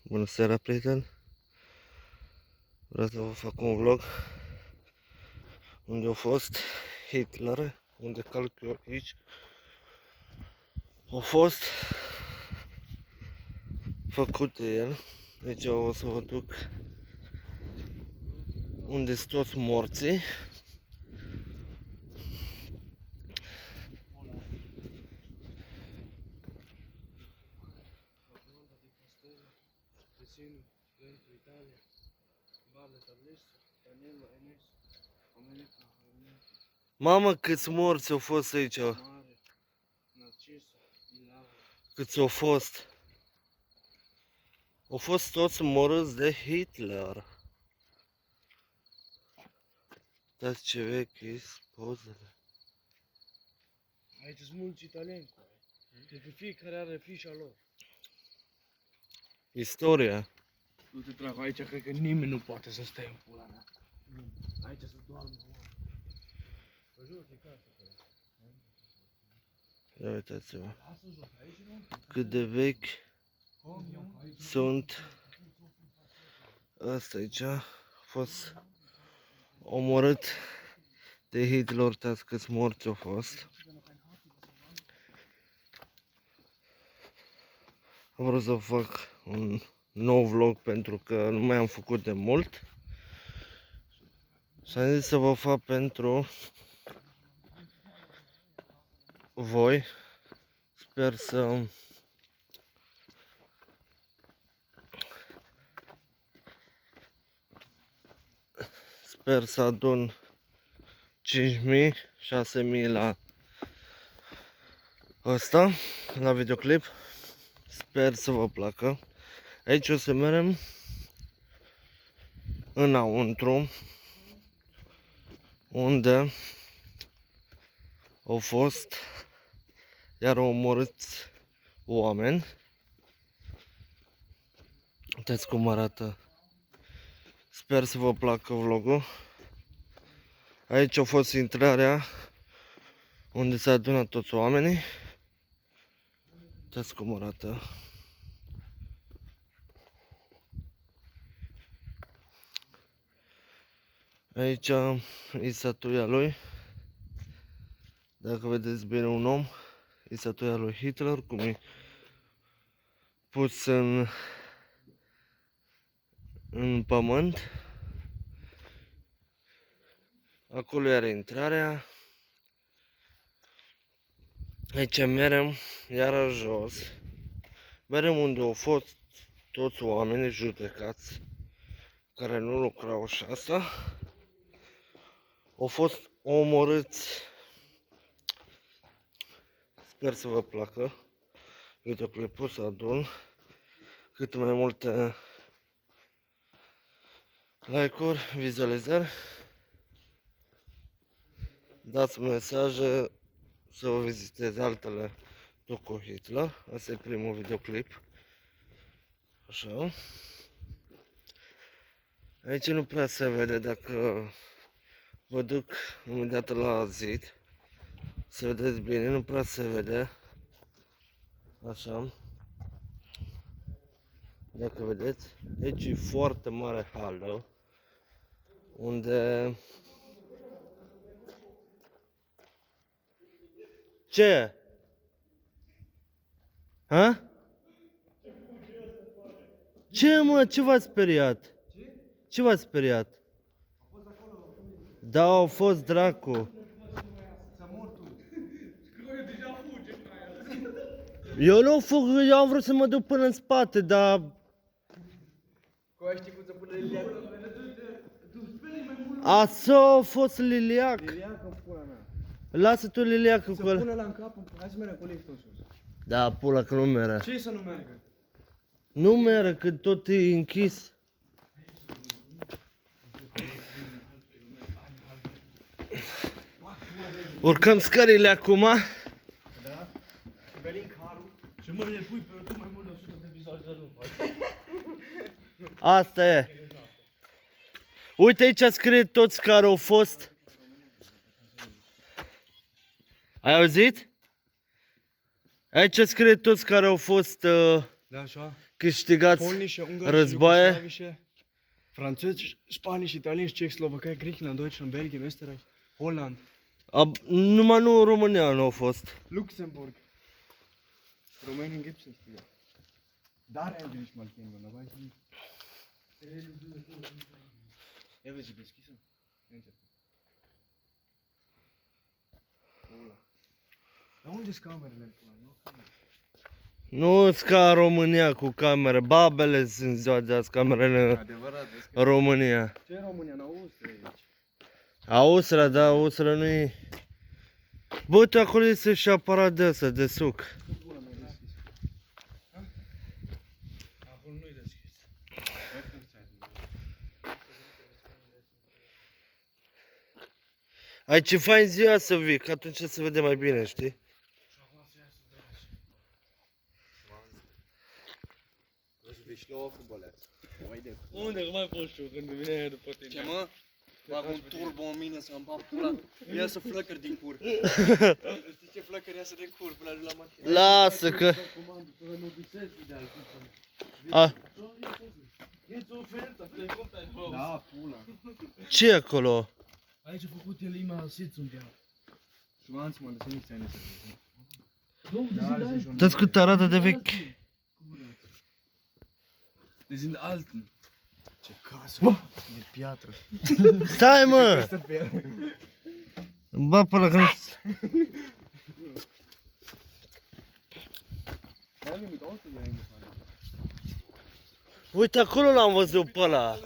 Bună seara, prieteni! Vreau să vă fac un vlog unde a fost Hitler, unde calc eu aici. A fost făcut de el. Deci eu o să vă duc unde sunt toți morții. Mamă, câți morți au fost aici! Câți au fost? Au fost toți morți de Hitler. Uitați ce vechi pozele. Aici sunt mulți italieni. Cred că fiecare are fișa lor. Istoria. Nu te trag, aici cred că nimeni nu poate să stea în pula mea. Aici se doarmă. Pe jos e casă. Ia uitați-vă cât de vechi sunt. Asta aici a fost omorât de Hitler. Uitați câți morți au fost. Am vrut să fac un nou vlog pentru că nu mai am făcut de mult. Și am zis să vă fac pentru voi. Sper să adun 5.000, 6.000 la ăsta, la videoclip. Sper să vă placă. Aici o să mergem înăuntru, unde au fost iar omorâți oameni. Uitați cum arată. Sper să vă placă vlogul. Aici a fost intrarea unde s-a adunat toți oamenii. Uitați cum arată. Aici e statuia lui. Dacă vedeți bine un om, e statuia lui Hitler, cum e pus în pământ. Acolo are intrarea. Aici merem iară jos. Merem unde au fost toți oamenii judecați care nu lucrau și asta. Au fost omorâți. Sper să vă placă videoclipul, să adun cât mai multe like-uri, vizualizări. Dați mesaje să vă viziteze altele tot cu Hitler. Asta e primul videoclip. Așa. Aici nu prea se vede, dacă vă duc imediat la zid, să vedeți bine, nu prea se vede. Așa. Dacă vedeți, aici e foarte mare hală, unde... Ce? Ha? Ce, mă? Ce v-ați speriat? Ce v-ați speriat? Da, au fost dracu. Eu nu fug, eu am vrut să mă duc până în spate, dar... Știi cum să pune liliacă? Așa a fost liliac. Liliacă în pula mea. Lasă tu liliacă Să cu ăla. pune la în cap, hai să mergem cu liftul în sus. Da, pula că nu mere. Ce să nu meargă? Nu mere, că tot e închis. Urcăm scările acum. Da? Venim carul și mă le pui pe YouTube mai mult de 100 de vizualizări nu faci. Asta e. Uite aici scrie toți care au fost. Ai auzit? Aici scrie toți care au fost Da, așa. câștigați Polnische, ungarische, războaie. jugoslawische, französisch, spanisch, italienisch, Tschechoslowakei, Griechenland, Deutschland, Belgien, Österreich, Holland, Numai nu România nu au fost. Luxemburg. Rumänien gibt's nicht wieder. Daher will ich mal gehen, aber ich nicht. Ja, willst du deschisă? Dar unde sunt camerele? Nu sunt ca România cu camere. Babele sunt ziua de azi camerele în Adevărat, vezi că... România. Ce e România? În Austria aici. Austria, da, Austria nu e... Bă, uite, acolo este și aparat de ăsta, de suc. Acolo nu-i deschis. Acolo nu-i deschis. Ai ce fain ziua să vii, că atunci se vede mai bine, știi? Unde? Că mai fost eu când vine aia după tine? Ce mă? Bag un turbo în mine să-mi bag pula. Iasă flăcări din cur. Știi ce flăcări iasă din cur până ajung la mașină? Lasă că... A, Da, pula. ce e acolo? Aici a făcut el ima Sitzung, ja. Schwanz, man, das ist nicht seine Sache. Ja, das ist schon... Uitați cât arată de vechi. Die sind alten. Ce casă. De piatră. Stai, mă! Bă, până când... Hai mit Auto hier hingefahren. Uite, acolo l-am văzut pe ăla.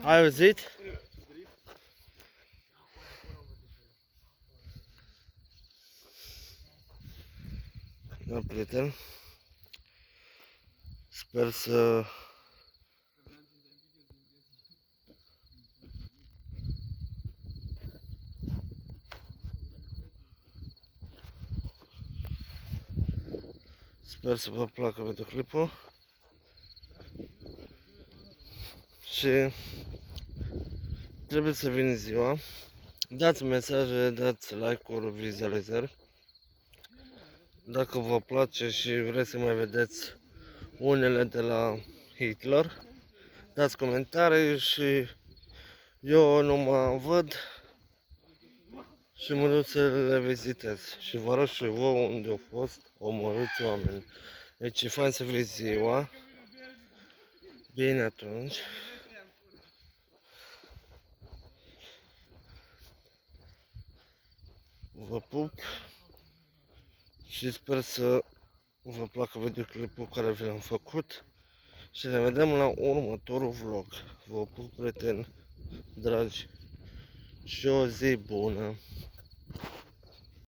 Ai auzit? Da, prieten. Sper să... Sper să vă placă videoclipul. Și trebuie să vină ziua. Dați mesaje, dați like-uri, vizualizări. Dacă vă place și vreți să mai vedeți unele de la Hitler, dați comentarii și eu nu mă văd și mă duc să le vizitez. Și vă arăt și vouă unde au fost omorâți oameni. Deci e fain să vreți ziua. Bine atunci. Vă pup și sper să vă placă videoclipul care vi l-am făcut și ne vedem la următorul vlog. Vă pup, prieteni dragi, și o zi bună!